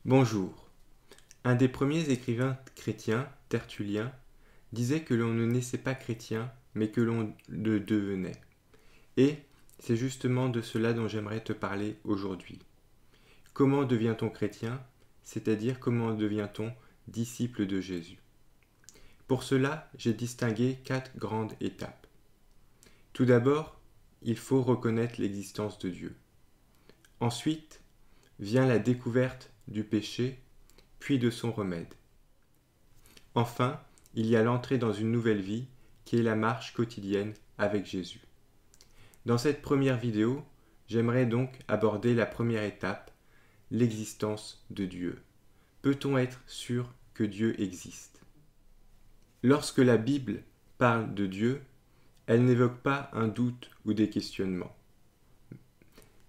Bonjour. Un des premiers écrivains chrétiens, Tertullien, disait que l'on ne naissait pas chrétien, mais que l'on le devenait. Et c'est justement de cela dont j'aimerais te parler aujourd'hui. Comment devient-on chrétien, c'est-à-dire comment devient-on disciple de Jésus? Pour cela, j'ai distingué 4 grandes étapes. Tout d'abord, il faut reconnaître l'existence de Dieu. Ensuite, vient la découverte du péché, puis de son remède. Enfin, il y a l'entrée dans une nouvelle vie, qui est la marche quotidienne avec Jésus. Dans cette première vidéo, j'aimerais donc aborder la première étape, l'existence de Dieu. Peut-on être sûr que Dieu existe? Lorsque la Bible parle de Dieu, elle n'évoque pas un doute ou des questionnements.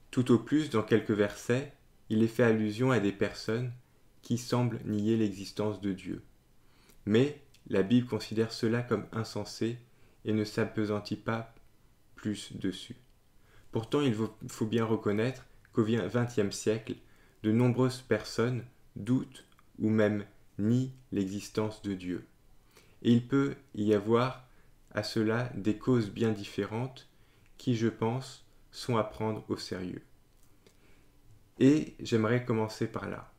Tout au plus, dans quelques versets, il est fait allusion à des personnes qui semblent nier l'existence de Dieu. Mais la Bible considère cela comme insensé et ne s'appesantit pas plus dessus. Pourtant, il faut bien reconnaître qu'au XXe siècle, de nombreuses personnes doutent ou même nient l'existence de Dieu. Et il peut y avoir à cela des causes bien différentes qui, je pense, sont à prendre au sérieux. Et j'aimerais commencer par là.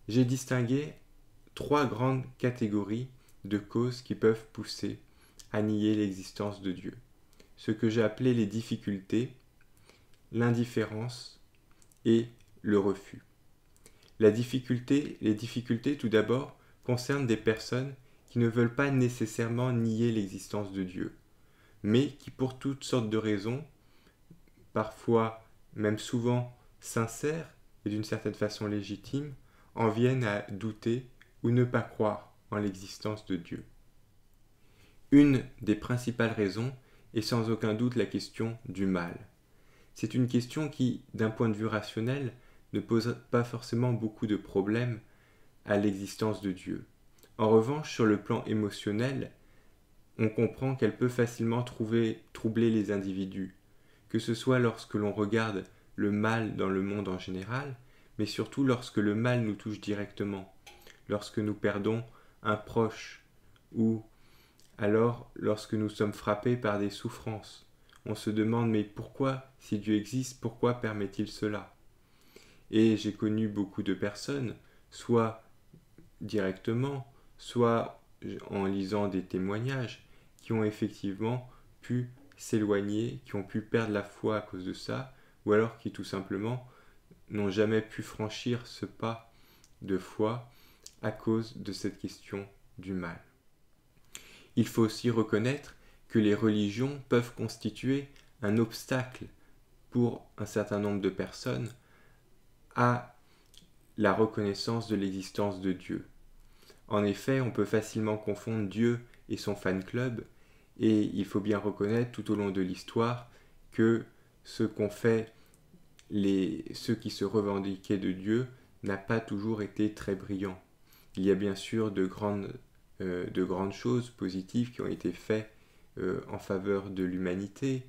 J'ai distingué 3 grandes catégories de causes qui peuvent pousser à nier l'existence de Dieu. Ce que j'ai appelé les difficultés, l'indifférence et le refus. Les difficultés tout d'abord concernent des personnes qui ne veulent pas nécessairement nier l'existence de Dieu, mais qui pour toutes sortes de raisons, parfois même souvent sincères et d'une certaine façon légitimes, en viennent à douter ou ne pas croire en l'existence de Dieu. Une des principales raisons est sans aucun doute la question du mal. C'est une question qui, d'un point de vue rationnel, ne pose pas forcément beaucoup de problèmes à l'existence de Dieu. En revanche, sur le plan émotionnel, on comprend qu'elle peut facilement troubler les individus, que ce soit lorsque l'on regarde le mal dans le monde en général, mais surtout lorsque le mal nous touche directement, lorsque nous perdons un proche, ou alors lorsque nous sommes frappés par des souffrances. On se demande mais pourquoi, si Dieu existe, pourquoi permet-il cela? Et j'ai connu beaucoup de personnes, soit directement, soit en lisant des témoignages, qui ont effectivement pu s'éloigner, qui ont pu perdre la foi à cause de ça, ou alors qui tout simplement n'ont jamais pu franchir ce pas de foi à cause de cette question du mal. Il faut aussi reconnaître que les religions peuvent constituer un obstacle pour un certain nombre de personnes à la reconnaissance de l'existence de Dieu. En effet, on peut facilement confondre Dieu et son fan club, et il faut bien reconnaître tout au long de l'histoire que ce qu'ont fait ceux qui se revendiquaient de Dieu n'a pas toujours été très brillant. Il y a bien sûr de grandes choses positives qui ont été faites en faveur de l'humanité,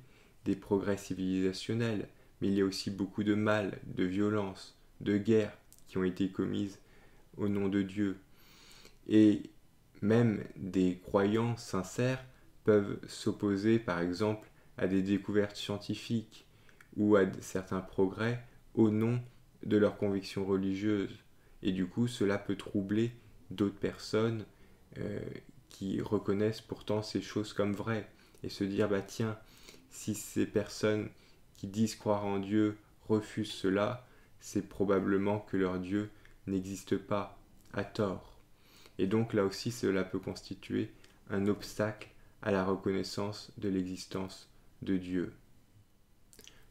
des progrès civilisationnels, mais il y a aussi beaucoup de mal, de violence, de guerre qui ont été commises au nom de Dieu. Et même des croyants sincères peuvent s'opposer par exemple à des découvertes scientifiques ou à certains progrès au nom de leurs convictions religieuses. Et du coup, cela peut troubler d'autres personnes qui reconnaissent pourtant ces choses comme vraies et se dire, bah tiens, si ces personnes qui disent croire en Dieu refusent cela, c'est probablement que leur Dieu n'existe pas, à tort. Et donc là aussi, cela peut constituer un obstacle à la reconnaissance de l'existence de Dieu.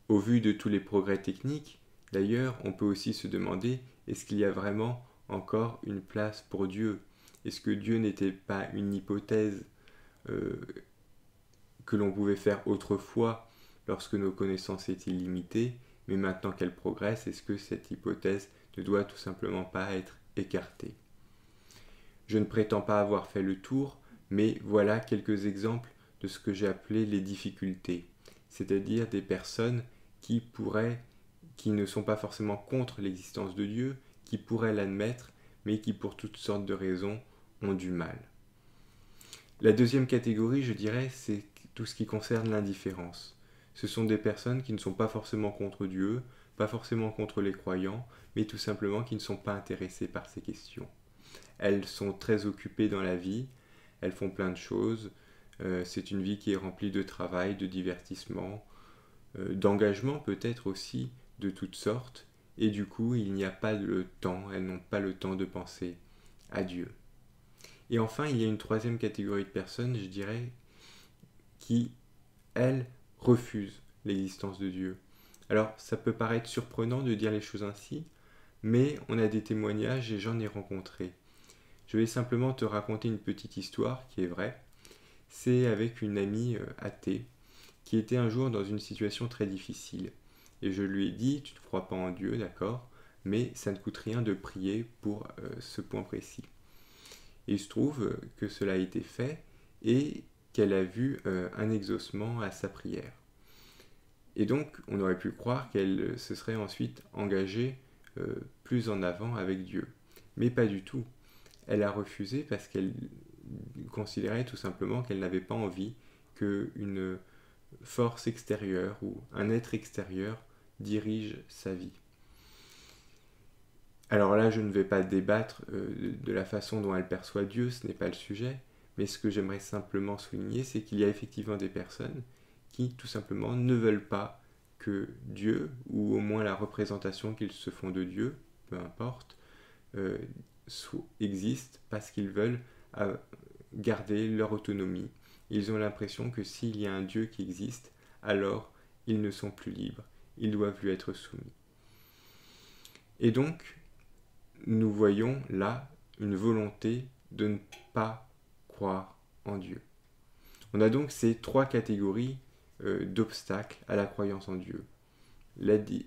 Au vu de tous les progrès techniques, d'ailleurs, on peut aussi se demander, est-ce qu'il y a vraiment encore une place pour Dieu? Est-ce que Dieu n'était pas une hypothèse que l'on pouvait faire autrefois lorsque nos connaissances étaient limitées, mais maintenant qu'elles progressent, est-ce que cette hypothèse ne doit tout simplement pas être écartée? Je ne prétends pas avoir fait le tour, mais voilà quelques exemples de ce que j'ai appelé les difficultés, c'est-à-dire des personnes qui ne sont pas forcément contre l'existence de Dieu, qui pourraient l'admettre, mais qui pour toutes sortes de raisons ont du mal. La deuxième catégorie, je dirais, c'est tout ce qui concerne l'indifférence. Ce sont des personnes qui ne sont pas forcément contre Dieu, pas forcément contre les croyants, mais tout simplement qui ne sont pas intéressées par ces questions. Elles sont très occupées dans la vie, elles font plein de choses, c'est une vie qui est remplie de travail, de divertissement, d'engagement peut-être aussi, de toutes sortes, et du coup il n'y a pas le temps, elles n'ont pas le temps de penser à Dieu. Et enfin, il y a une troisième catégorie de personnes, je dirais, qui, elles, refusent l'existence de Dieu. Alors, ça peut paraître surprenant de dire les choses ainsi, mais on a des témoignages et j'en ai rencontré. Je vais simplement te raconter une petite histoire qui est vraie. C'est avec une amie athée qui était un jour dans une situation très difficile. Et je lui ai dit, tu ne crois pas en Dieu, d'accord, mais ça ne coûte rien de prier pour ce point précis. Et il se trouve que cela a été fait et qu'elle a vu un exaucement à sa prière. Et donc, on aurait pu croire qu'elle se serait ensuite engagée plus en avant avec Dieu. Mais pas du tout. Elle a refusé parce qu'elle considérait tout simplement qu'elle n'avait pas envie qu'une force extérieure ou un être extérieur dirige sa vie. Alors là, je ne vais pas débattre de la façon dont elle perçoit Dieu, ce n'est pas le sujet, mais ce que j'aimerais simplement souligner, c'est qu'il y a effectivement des personnes qui, tout simplement, ne veulent pas que Dieu, ou au moins la représentation qu'ils se font de Dieu, peu importe, existe parce qu'ils veulent garder leur autonomie. Ils ont l'impression que s'il y a un Dieu qui existe, alors ils ne sont plus libres, ils doivent lui être soumis. Et donc, nous voyons là une volonté de ne pas croire en Dieu. On a donc ces trois catégories d'obstacles à la croyance en Dieu.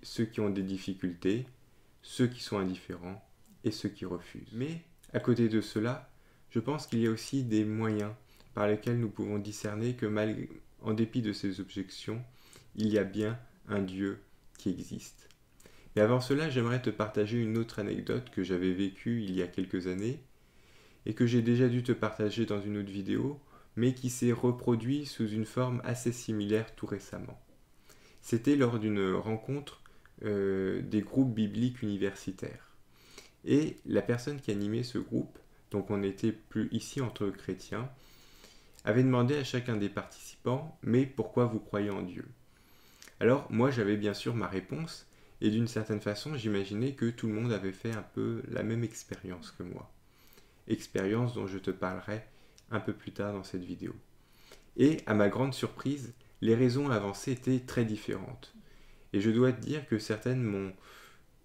Ceux qui ont des difficultés, ceux qui sont indifférents et ceux qui refusent. Mais à côté de cela, je pense qu'il y a aussi des moyens par lesquels nous pouvons discerner que en dépit de ces objections, il y a bien un Dieu qui existe. Mais avant cela, j'aimerais te partager une autre anecdote que j'avais vécue il y a quelques années et que j'ai déjà dû te partager dans une autre vidéo, mais qui s'est reproduit sous une forme assez similaire tout récemment. C'était lors d'une rencontre des groupes bibliques universitaires. Et la personne qui animait ce groupe, donc on n'était plus ici entre chrétiens, avait demandé à chacun des participants « Mais pourquoi vous croyez en Dieu ?» Alors moi j'avais bien sûr ma réponse, et d'une certaine façon j'imaginais que tout le monde avait fait un peu la même expérience que moi. Expérience dont je te parlerai un peu plus tard dans cette vidéo. Et à ma grande surprise, les raisons avancées étaient très différentes. Et je dois te dire que certaines m'ont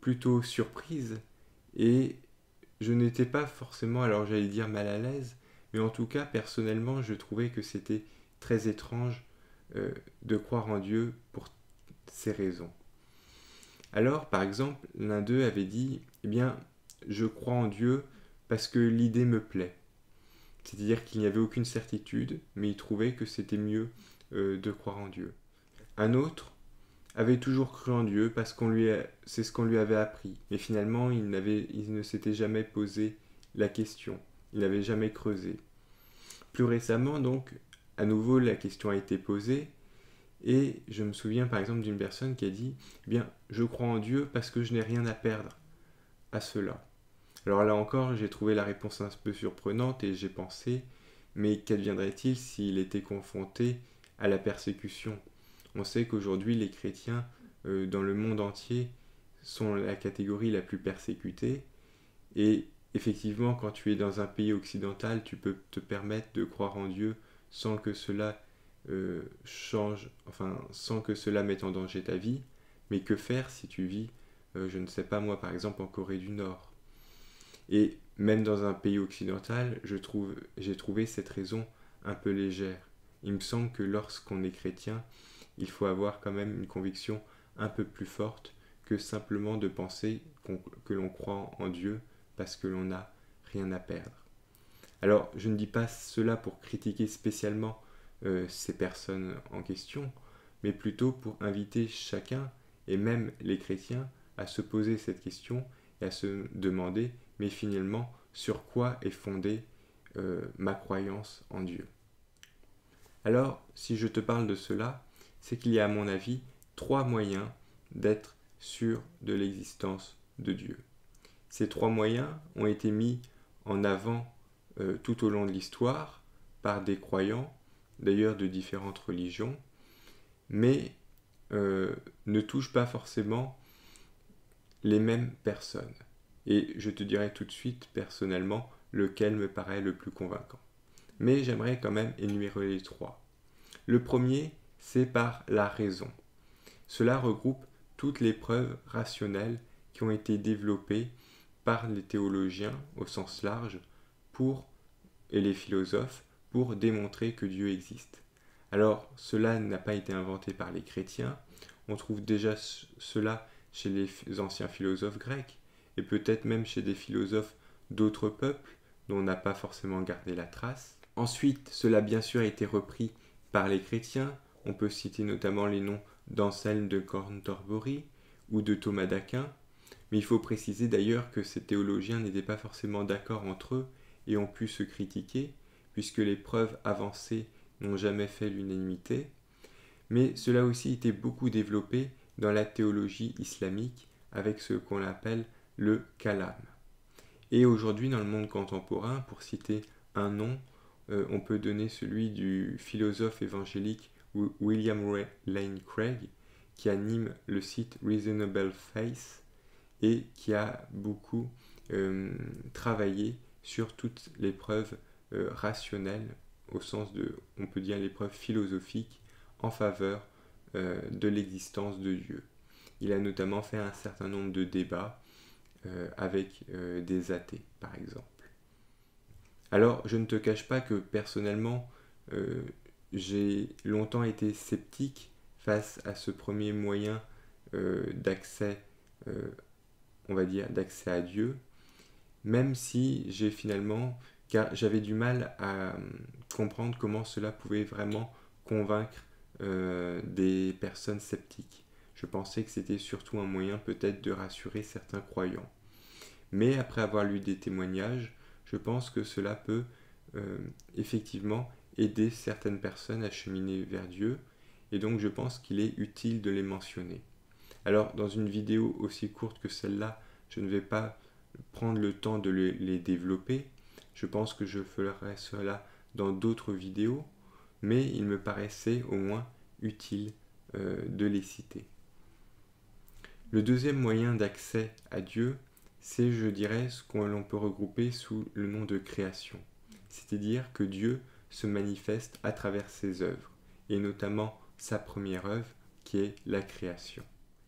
plutôt surprise, et je n'étais pas forcément, alors j'allais dire mal à l'aise, mais en tout cas personnellement je trouvais que c'était très étrange de croire en Dieu pour ces raisons. Alors par exemple, l'un d'eux avait dit « Eh bien, je crois en Dieu parce que l'idée me plaît ». C'est-à-dire qu'il n'y avait aucune certitude, mais il trouvait que c'était mieux de croire en Dieu. Un autre avait toujours cru en Dieu parce c'est ce qu'on lui avait appris. Mais finalement, il ne s'était jamais posé la question. Il n'avait jamais creusé. Plus récemment, donc, à nouveau, la question a été posée. Et je me souviens par exemple d'une personne qui a dit « Eh bien, je crois en Dieu parce que je n'ai rien à perdre à cela. » Alors là encore, j'ai trouvé la réponse un peu surprenante et j'ai pensé « Mais qu'adviendrait-il s'il était confronté à la persécution ?» On sait qu'aujourd'hui, les chrétiens dans le monde entier sont la catégorie la plus persécutée. Et effectivement, quand tu es dans un pays occidental, tu peux te permettre de croire en Dieu sans que cela sans que cela mette en danger ta vie. Mais que faire si tu vis, je ne sais pas moi, par exemple en Corée du Nord? Et même dans un pays occidental, j'ai trouvé cette raison un peu légère. Il me semble que lorsqu'on est chrétien, il faut avoir quand même une conviction un peu plus forte que simplement de penser que l'on croit en Dieu parce que l'on n'a rien à perdre. Alors, je ne dis pas cela pour critiquer spécialement ces personnes en question, mais plutôt pour inviter chacun, et même les chrétiens, à se poser cette question et à se demander, mais finalement, sur quoi est fondée ma croyance en Dieu. Alors, si je te parle de cela, c'est qu'il y a à mon avis 3 moyens d'être sûr de l'existence de Dieu. Ces 3 moyens ont été mis en avant tout au long de l'histoire par des croyants, d'ailleurs de différentes religions, mais ne touchent pas forcément les mêmes personnes. Et je te dirai tout de suite personnellement lequel me paraît le plus convaincant. Mais j'aimerais quand même énumérer les 3. Le premier, c'est par la raison. Cela regroupe toutes les preuves rationnelles qui ont été développées par les théologiens au sens large et les philosophes pour démontrer que Dieu existe. Alors, cela n'a pas été inventé par les chrétiens, on trouve déjà cela chez les anciens philosophes grecs, et peut-être même chez des philosophes d'autres peuples dont on n'a pas forcément gardé la trace. Ensuite, cela a bien sûr été repris par les chrétiens, on peut citer notamment les noms d'Anselme de Cantorbéry ou de Thomas d'Aquin, mais il faut préciser d'ailleurs que ces théologiens n'étaient pas forcément d'accord entre eux et ont pu se critiquer, puisque les preuves avancées n'ont jamais fait l'unanimité, mais cela a aussi été beaucoup développé dans la théologie islamique avec ce qu'on appelle le kalam. Et aujourd'hui, dans le monde contemporain, pour citer un nom, on peut donner celui du philosophe évangélique William Lane Craig, qui anime le site Reasonable Faith et qui a beaucoup travaillé sur toutes les preuves rationnelles, au sens de, on peut dire, les preuves philosophiques en faveur de l'existence de Dieu. Il a notamment fait un certain nombre de débats avec des athées, par exemple. Alors, je ne te cache pas que personnellement, j'ai longtemps été sceptique face à ce premier moyen d'accès, on va dire, d'accès à Dieu, même si j'ai finalement, car j'avais du mal à comprendre comment cela pouvait vraiment convaincre des personnes sceptiques. Je pensais que c'était surtout un moyen peut-être de rassurer certains croyants. Mais après avoir lu des témoignages, je pense que cela peut effectivement aider certaines personnes à cheminer vers Dieu, et donc je pense qu'il est utile de les mentionner. Alors, dans une vidéo aussi courte que celle-là, je ne vais pas prendre le temps de les développer. Je pense que je ferai cela dans d'autres vidéos, mais il me paraissait au moins utile de les citer. Le deuxième moyen d'accès à Dieu, c'est, je dirais, ce que l'on peut regrouper sous le nom de création. C'est-à-dire que Dieu se manifeste à travers ses œuvres, et notamment sa première œuvre, qui est la création.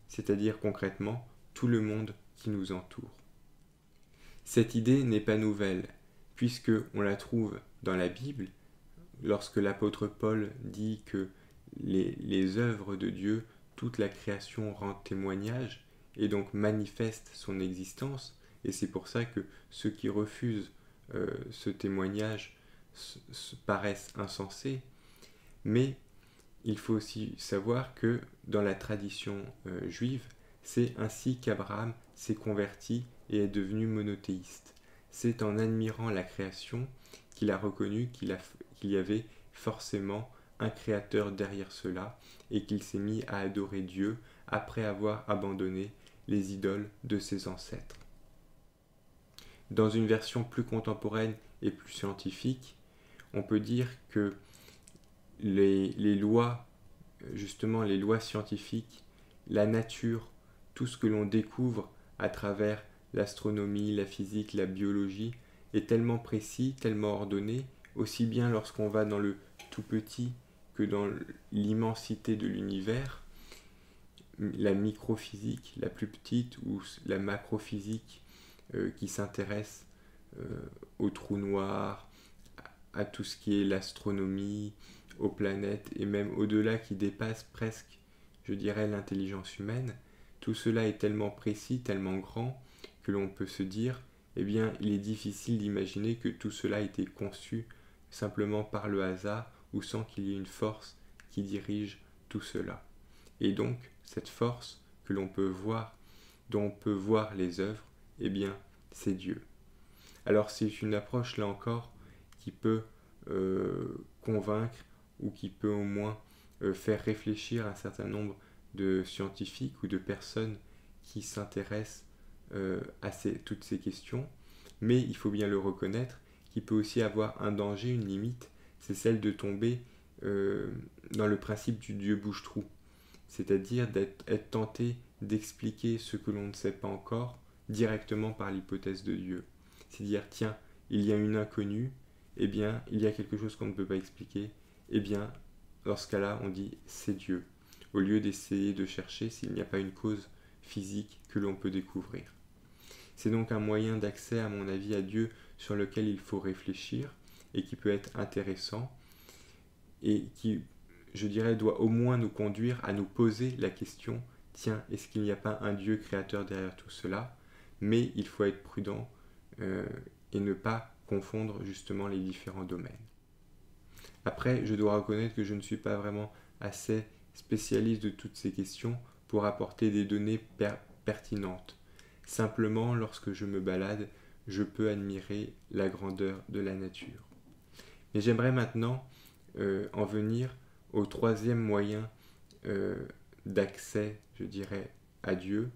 C'est-à-dire concrètement tout le monde qui nous entoure. Cette idée n'est pas nouvelle, puisque on la trouve dans la Bible, lorsque l'apôtre Paul dit que les œuvres de Dieu, toute la création rend témoignage, et donc manifeste son existence, et c'est pour ça que ceux qui refusent ce témoignage paraissent insensés, mais il faut aussi savoir que dans la tradition juive, c'est ainsi qu'Abraham s'est converti et est devenu monothéiste. C'est en admirant la création qu'il a reconnu qu'il y avait forcément un créateur derrière cela et qu'il s'est mis à adorer Dieu après avoir abandonné les idoles de ses ancêtres. Dans une version plus contemporaine et plus scientifique, on peut dire que les lois, justement les lois scientifiques, la nature, tout ce que l'on découvre à travers l'astronomie, la physique, la biologie, est tellement précis, tellement ordonné, aussi bien lorsqu'on va dans le tout petit que dans l'immensité de l'univers, la microphysique, la plus petite, ou la macrophysique qui s'intéresse aux trous noirs, à tout ce qui est l'astronomie, aux planètes, et même au-delà qui dépasse presque, je dirais, l'intelligence humaine. Tout cela est tellement précis, tellement grand, que l'on peut se dire, eh bien, il est difficile d'imaginer que tout cela a été conçu simplement par le hasard ou sans qu'il y ait une force qui dirige tout cela. Et donc, cette force que l'on peut voir, dont on peut voir les œuvres, eh bien, c'est Dieu. Alors c'est une approche, là encore, qui peut convaincre ou qui peut au moins faire réfléchir un certain nombre de scientifiques ou de personnes qui s'intéressent à toutes ces questions. Mais il faut bien le reconnaître, qu'il peut aussi avoir un danger, une limite, c'est celle de tomber dans le principe du Dieu bouche-trou, c'est-à-dire d'être tenté d'expliquer ce que l'on ne sait pas encore directement par l'hypothèse de Dieu. C'est dire, tiens, il y a une inconnue, eh bien, il y a quelque chose qu'on ne peut pas expliquer, eh bien, dans ce cas-là, on dit c'est Dieu, au lieu d'essayer de chercher s'il n'y a pas une cause physique que l'on peut découvrir. C'est donc un moyen d'accès, à mon avis, à Dieu sur lequel il faut réfléchir et qui peut être intéressant et qui, je dirais, doit au moins nous conduire à nous poser la question, tiens, est-ce qu'il n'y a pas un Dieu créateur derrière tout cela? Mais il faut être prudent et ne pas confondre justement les différents domaines. Après, je dois reconnaître que je ne suis pas vraiment assez spécialiste de toutes ces questions pour apporter des données pertinentes. Simplement, lorsque je me balade, je peux admirer la grandeur de la nature. Mais j'aimerais maintenant en venir au troisième moyen d'accès, je dirais, à Dieu,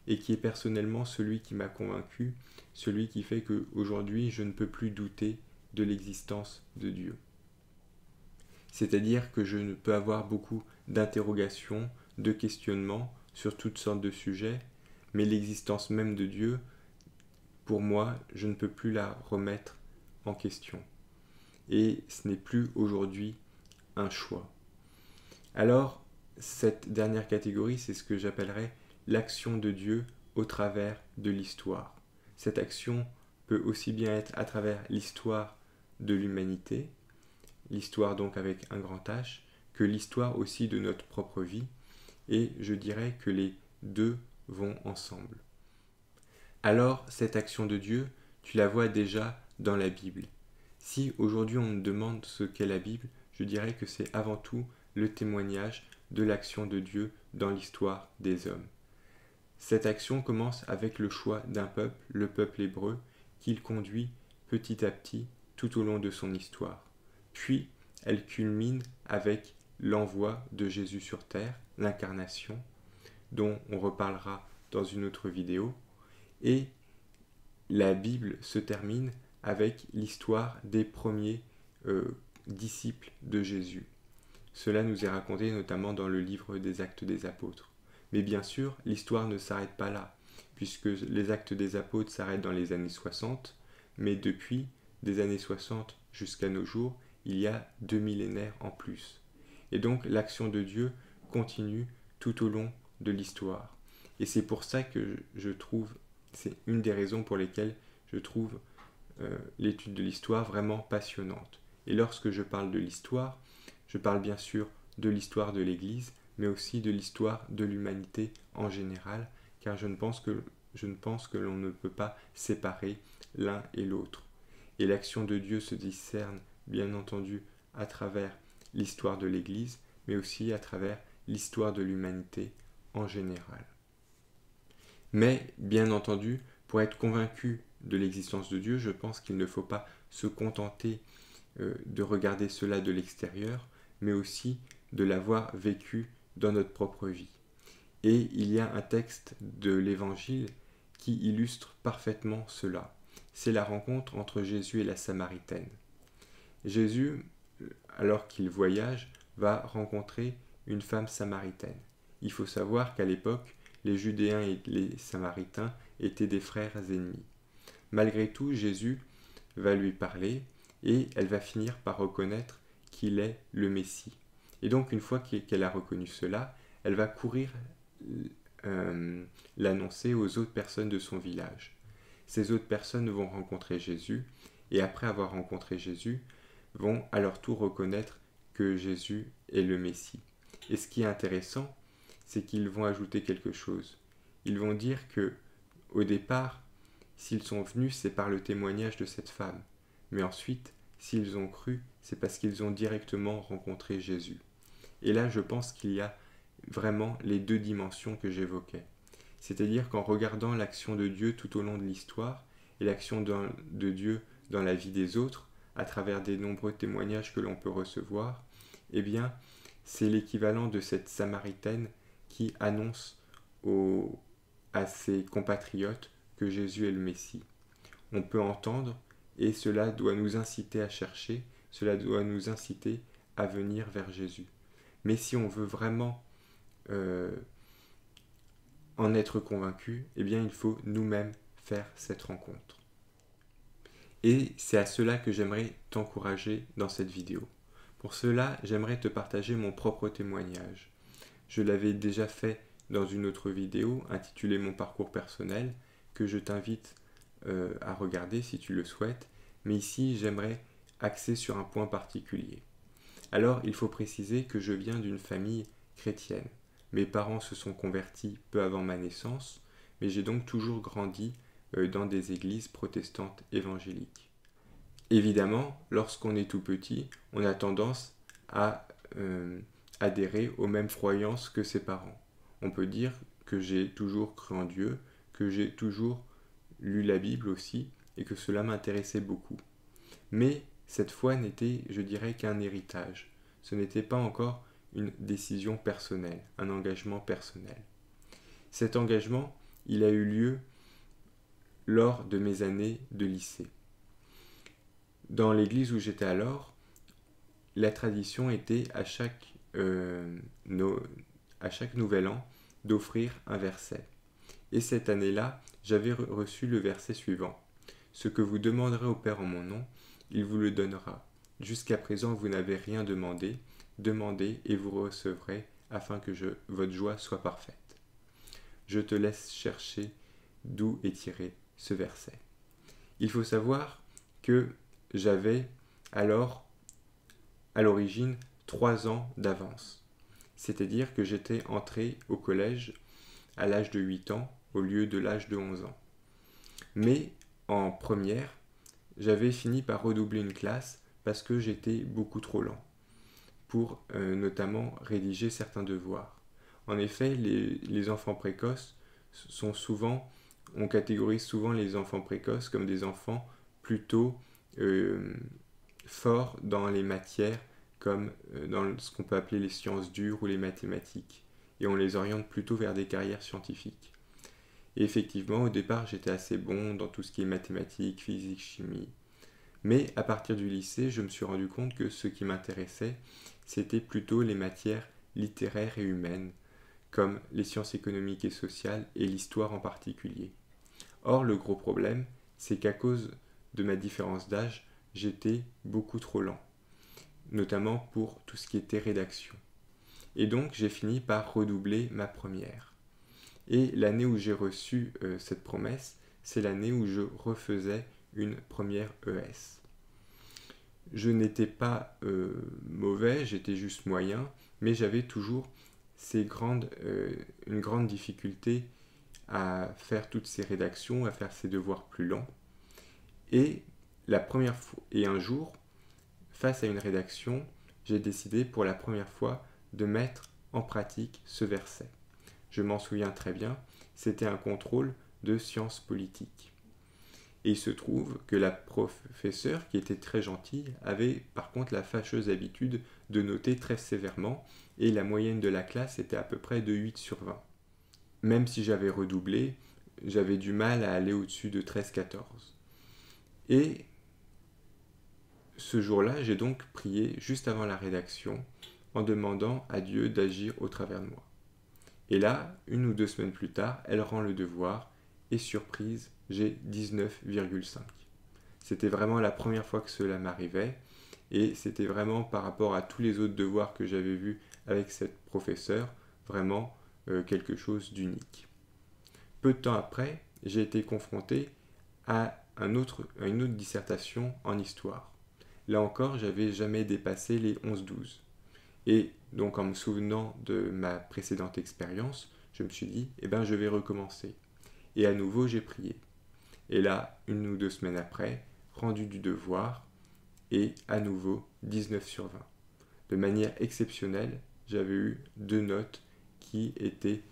et qui est personnellement celui qui m'a convaincu, celui qui fait qu'aujourd'hui je ne peux plus douter de l'existence de Dieu. C'est-à-dire que je ne peux avoir beaucoup d'interrogations, de questionnements sur toutes sortes de sujets, mais l'existence même de Dieu, pour moi, je ne peux plus la remettre en question. Et ce n'est plus aujourd'hui un choix. Alors, cette dernière catégorie, c'est ce que j'appellerais l'action de Dieu au travers de l'histoire. Cette action peut aussi bien être à travers l'histoire de l'humanité, l'histoire donc avec un grand H, que l'histoire aussi de notre propre vie, et je dirais que les deux vont ensemble. Alors, cette action de Dieu, tu la vois déjà dans la Bible. Si aujourd'hui on me demande ce qu'est la Bible, je dirais que c'est avant tout le témoignage de l'action de Dieu dans l'histoire des hommes. Cette action commence avec le choix d'un peuple, le peuple hébreu, qu'il conduit petit à petit tout au long de son histoire. Puis, elle culmine avec l'envoi de Jésus sur terre, l'incarnation, dont on reparlera dans une autre vidéo, et la Bible se termine avec l'histoire des premiers disciples de Jésus. Cela nous est raconté notamment dans le livre des Actes des Apôtres. Mais bien sûr, l'histoire ne s'arrête pas là, puisque les Actes des Apôtres s'arrêtent dans les années 60, mais depuis des années 60 jusqu'à nos jours, il y a 2 millénaires en plus. Et donc l'action de Dieu continue tout au long de l'histoire. Et c'est pour ça que je trouve, c'est une des raisons pour lesquelles je trouve l'étude de l'histoire vraiment passionnante. Et lorsque je parle de l'histoire, je parle bien sûr de l'histoire de l'Église, mais aussi de l'histoire de l'humanité en général, car je ne pense que l'on ne peut pas séparer l'un et l'autre. Et l'action de Dieu se discerne, bien entendu, à travers l'histoire de l'Église, mais aussi à travers l'histoire de l'humanité en général. Mais, bien entendu, pour être convaincu de l'existence de Dieu, je pense qu'il ne faut pas se contenter de regarder cela de l'extérieur, mais aussi de l'avoir vécu dans notre propre vie. Et il y a un texte de l'Évangile qui illustre parfaitement cela. C'est la rencontre entre Jésus et la Samaritaine. Jésus, alors qu'il voyage, va rencontrer une femme samaritaine. Il faut savoir qu'à l'époque, les Judéens et les Samaritains étaient des frères ennemis. Malgré tout, Jésus va lui parler et elle va finir par reconnaître qu'il est le Messie. Et donc, une fois qu'elle a reconnu cela, elle va courir l'annoncer aux autres personnes de son village. Ces autres personnes vont rencontrer Jésus et après avoir rencontré Jésus, vont à leur tour reconnaître que Jésus est le Messie. Et ce qui est intéressant, c'est qu'ils vont ajouter quelque chose. Ils vont dire que, au départ, s'ils sont venus, c'est par le témoignage de cette femme. Mais ensuite, s'ils ont cru, c'est parce qu'ils ont directement rencontré Jésus. Et là, je pense qu'il y a vraiment les deux dimensions que j'évoquais. C'est-à-dire qu'en regardant l'action de Dieu tout au long de l'histoire et l'action de Dieu dans la vie des autres, à travers des nombreux témoignages que l'on peut recevoir, eh bien, c'est l'équivalent de cette Samaritaine qui annonce à ses compatriotes que Jésus est le Messie. On peut entendre, et cela doit nous inciter à chercher, cela doit nous inciter à venir vers Jésus. Mais si on veut vraiment en être convaincu, eh bien il faut nous-mêmes faire cette rencontre. Et c'est à cela que j'aimerais t'encourager dans cette vidéo. Pour cela, j'aimerais te partager mon propre témoignage. Je l'avais déjà fait dans une autre vidéo intitulée Mon parcours personnel, que je t'invite à regarder si tu le souhaites, mais ici j'aimerais axer sur un point particulier. Alors il faut préciser que je viens d'une famille chrétienne. Mes parents se sont convertis peu avant ma naissance, mais j'ai donc toujours grandi dans des églises protestantes évangéliques. Évidemment, lorsqu'on est tout petit, on a tendance à adhérer aux mêmes croyances que ses parents. On peut dire que j'ai toujours cru en Dieu, que j'ai toujours lu la Bible aussi, et que cela m'intéressait beaucoup. Mais cette foi n'était, je dirais, qu'un héritage. Ce n'était pas encore une décision personnelle, un engagement personnel. Cet engagement, il a eu lieu lors de mes années de lycée. Dans l'église où j'étais alors, la tradition était à chaque nouvel an d'offrir un verset. Et cette année-là, j'avais reçu le verset suivant. « Ce que vous demanderez au Père en mon nom, il vous le donnera. Jusqu'à présent, vous n'avez rien demandé. Demandez et vous recevrez, afin que votre joie soit parfaite. » Je te laisse chercher d'où est tiré ce verset. Il faut savoir que j'avais alors, à l'origine, 3 ans d'avance. C'est-à-dire que j'étais entré au collège à l'âge de 8 ans au lieu de l'âge de 11 ans. Mais en première, j'avais fini par redoubler une classe parce que j'étais beaucoup trop lent pour notamment rédiger certains devoirs. En effet, les enfants précoces sont souvent, on catégorise souvent les enfants précoces comme des enfants plutôt forts dans les matières comme dans ce qu'on peut appeler les sciences dures ou les mathématiques. Et on les oriente plutôt vers des carrières scientifiques. Et effectivement, au départ, j'étais assez bon dans tout ce qui est mathématiques, physique, chimie. Mais à partir du lycée, je me suis rendu compte que ce qui m'intéressait, c'était plutôt les matières littéraires et humaines, comme les sciences économiques et sociales et l'histoire en particulier. Or, le gros problème, c'est qu'à cause de ma différence d'âge, j'étais beaucoup trop lent, notamment pour tout ce qui était rédaction. Et donc, j'ai fini par redoubler ma première. Et l'année où j'ai reçu cette promesse, c'est l'année où je refaisais une première ES. Je n'étais pas mauvais, j'étais juste moyen, mais j'avais toujours une grande difficulté à faire toutes ces rédactions, à faire ces devoirs plus lents. Et un jour, face à une rédaction, j'ai décidé pour la première fois de mettre en pratique ce verset. Je m'en souviens très bien, c'était un contrôle de sciences politiques. Et il se trouve que la professeure, qui était très gentille, avait par contre la fâcheuse habitude de noter très sévèrement, et la moyenne de la classe était à peu près de 8 sur 20. Même si j'avais redoublé, j'avais du mal à aller au-dessus de 13-14. Et ce jour-là, j'ai donc prié juste avant la rédaction, en demandant à Dieu d'agir au travers de moi. Et là, 1 ou 2 semaines plus tard, elle rend le devoir, et surprise, j'ai 19,5. C'était vraiment la première fois que cela m'arrivait, et c'était vraiment par rapport à tous les autres devoirs que j'avais vus avec cette professeure, vraiment quelque chose d'unique. Peu de temps après, j'ai été confronté à une autre dissertation en histoire. Là encore, j'avais jamais dépassé les 11-12. Et donc en me souvenant de ma précédente expérience, je me suis dit, je vais recommencer. Et à nouveau, j'ai prié. Et là, 1 ou 2 semaines après, rendu du devoir, et à nouveau 19 sur 20. De manière exceptionnelle, j'avais eu 2 notes qui étaient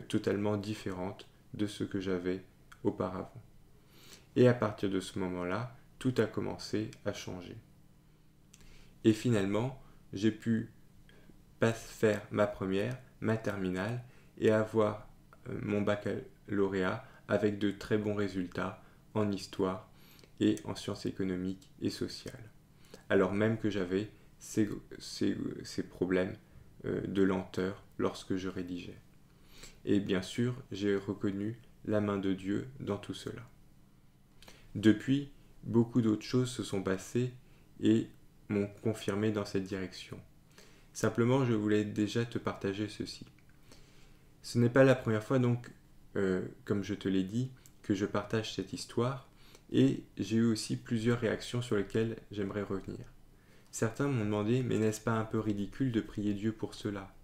totalement différentes de ce que j'avais auparavant. Et à partir de ce moment-là, tout a commencé à changer. Et finalement, j'ai pu faire ma première, ma terminale, et avoir mon baccalauréat avec de très bons résultats en histoire et en sciences économiques et sociales. Alors même que j'avais ces problèmes de lenteur lorsque je rédigeais. Et bien sûr, j'ai reconnu la main de Dieu dans tout cela. Depuis, beaucoup d'autres choses se sont passées et m'ont confirmé dans cette direction. Simplement, je voulais déjà te partager ceci. Ce n'est pas la première fois donc, comme je te l'ai dit, que je partage cette histoire, et j'ai eu aussi plusieurs réactions sur lesquelles j'aimerais revenir. Certains m'ont demandé, mais n'est-ce pas un peu ridicule de prier Dieu pour cela?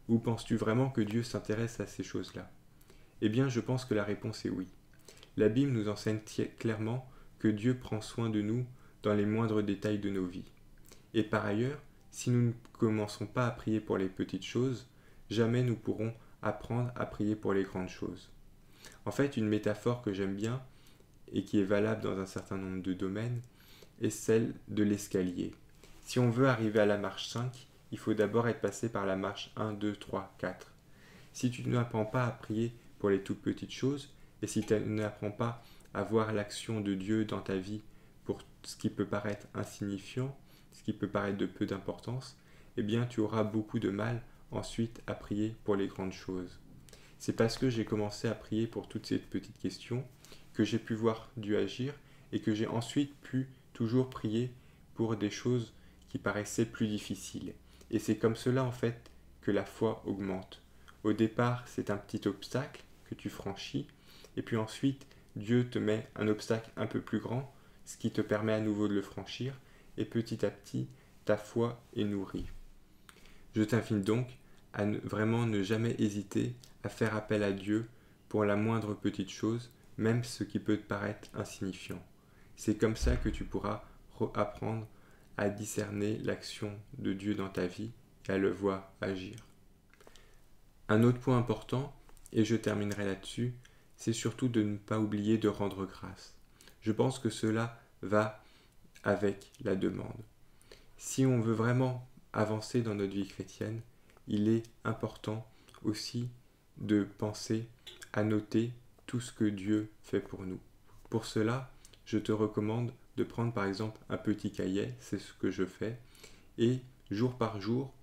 Ou penses-tu vraiment que Dieu s'intéresse à ces choses-là? Eh bien, je pense que la réponse est oui. La Bible nous enseigne clairement que Dieu prend soin de nous dans les moindres détails de nos vies. Et par ailleurs, si nous ne commençons pas à prier pour les petites choses, jamais nous pourrons apprendre à prier pour les grandes choses. En fait, une métaphore que j'aime bien et qui est valable dans un certain nombre de domaines est celle de l'escalier. Si on veut arriver à la marche 5, il faut d'abord être passé par la marche 1, 2, 3, 4. Si tu n'apprends pas à prier pour les toutes petites choses, et si tu n'apprends pas à voir l'action de Dieu dans ta vie pour ce qui peut paraître insignifiant, ce qui peut paraître de peu d'importance, eh bien tu auras beaucoup de mal ensuite à prier pour les grandes choses. C'est parce que j'ai commencé à prier pour toutes ces petites questions que j'ai pu voir Dieu agir et que j'ai ensuite pu toujours prier pour des choses qui paraissaient plus difficiles. Et c'est comme cela en fait que la foi augmente. Au départ, c'est un petit obstacle que tu franchis, et puis ensuite, Dieu te met un obstacle un peu plus grand, ce qui te permet à nouveau de le franchir, et petit à petit, ta foi est nourrie. Je t'invite donc à vraiment ne jamais hésiter à faire appel à Dieu pour la moindre petite chose, même ce qui peut te paraître insignifiant. C'est comme ça que tu pourras apprendre à discerner l'action de Dieu dans ta vie et à le voir agir. Un autre point important, et je terminerai là-dessus, c'est surtout de ne pas oublier de rendre grâce. Je pense que cela va avec la demande. Si on veut vraiment avancer dans notre vie chrétienne, il est important aussi de penser à noter tout ce que Dieu fait pour nous. Pour cela, je te recommande de prendre par exemple un petit cahier, c'est ce que je fais, et jour par jour,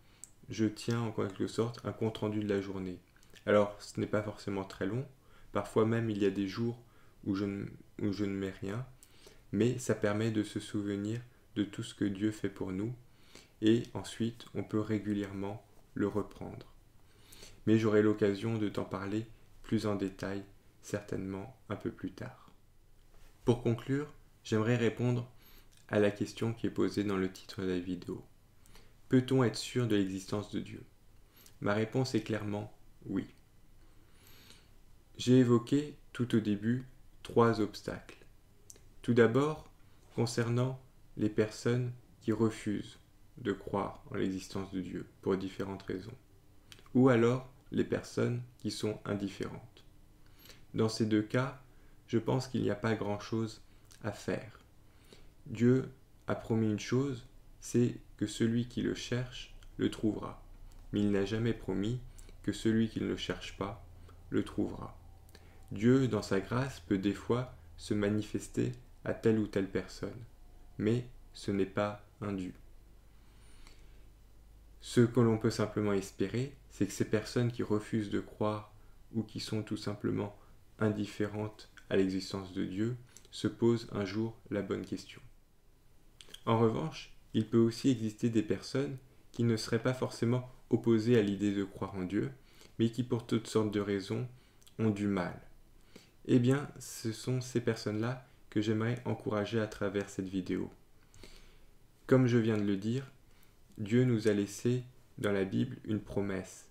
je tiens en quelque sorte un compte-rendu de la journée. Alors, ce n'est pas forcément très long, parfois même il y a des jours où je ne mets rien, mais ça permet de se souvenir de tout ce que Dieu fait pour nous, et ensuite on peut régulièrement le reprendre. Mais j'aurai l'occasion de t'en parler plus en détail, certainement un peu plus tard. Pour conclure, j'aimerais répondre à la question qui est posée dans le titre de la vidéo. Peut-on être sûr de l'existence de Dieu? Ma réponse est clairement oui. J'ai évoqué tout au début 3 obstacles. Tout d'abord, concernant les personnes qui refusent de croire en l'existence de Dieu pour différentes raisons, ou alors les personnes qui sont indifférentes. Dans ces 2 cas, je pense qu'il n'y a pas grand-chose à faire. Dieu a promis une chose, c'est que celui qui le cherche le trouvera. Mais il n'a jamais promis que celui qui ne le cherche pas le trouvera. Dieu, dans sa grâce, peut des fois se manifester à telle ou telle personne, mais ce n'est pas un Dieu. Ce que l'on peut simplement espérer, c'est que ces personnes qui refusent de croire ou qui sont tout simplement indifférentes à l'existence de Dieu se posent un jour la bonne question. En revanche, il peut aussi exister des personnes qui ne seraient pas forcément opposées à l'idée de croire en Dieu, mais qui pour toutes sortes de raisons ont du mal. Eh bien, ce sont ces personnes-là que j'aimerais encourager à travers cette vidéo. Comme je viens de le dire, Dieu nous a laissé dans la Bible une promesse.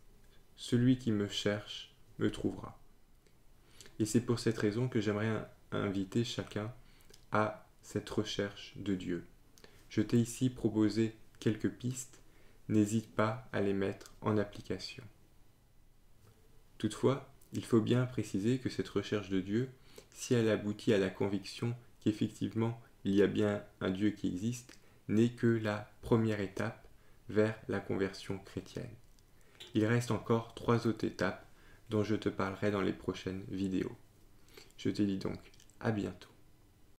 Celui qui me cherche me trouvera. Et c'est pour cette raison que j'aimerais inviter chacun à cette recherche de Dieu. Je t'ai ici proposé quelques pistes, n'hésite pas à les mettre en application. Toutefois, Il faut bien préciser que cette recherche de Dieu, si elle aboutit à la conviction qu'effectivement il y a bien un Dieu qui existe, n'est que la première étape vers la conversion chrétienne. Il reste encore 3 autres étapes dont je te parlerai dans les prochaines vidéos. Je te dis donc à bientôt.